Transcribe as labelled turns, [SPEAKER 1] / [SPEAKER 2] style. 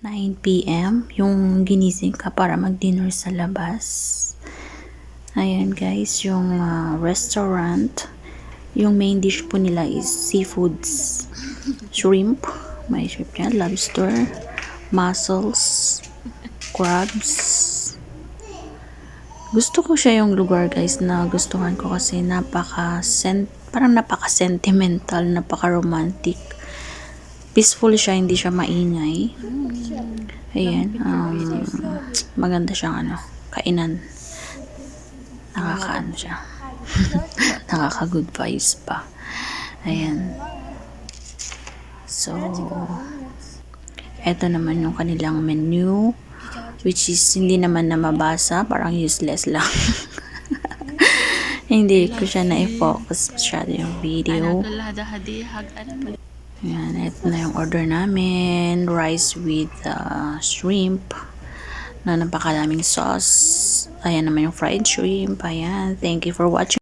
[SPEAKER 1] 9 p.m. yung ginising ka para mag-dinner sa labas. Ayan guys, yung restaurant. Yung main dish po nila is seafoods. Shrimp. May shrimp yan. Lobster. Mussels. Crabs. Gusto ko siya yung lugar guys na gustuhan ko kasi parang napaka-sentimental, napaka-romantic. Peaceful siya, hindi siya maingay. Ayan, maganda siyang kainan. Nakakaano siya. Nakaka-good vibes pa. Ayan. So, eto naman yung kanilang menu, which is hindi naman na mabasa, parang useless lang. Hindi ko siya na-focus masyado yung video. Ayan, ito na yung order namin. Rice with shrimp na napakalaming sauce. Ayan naman yung fried shrimp. Ayan, thank you for watching.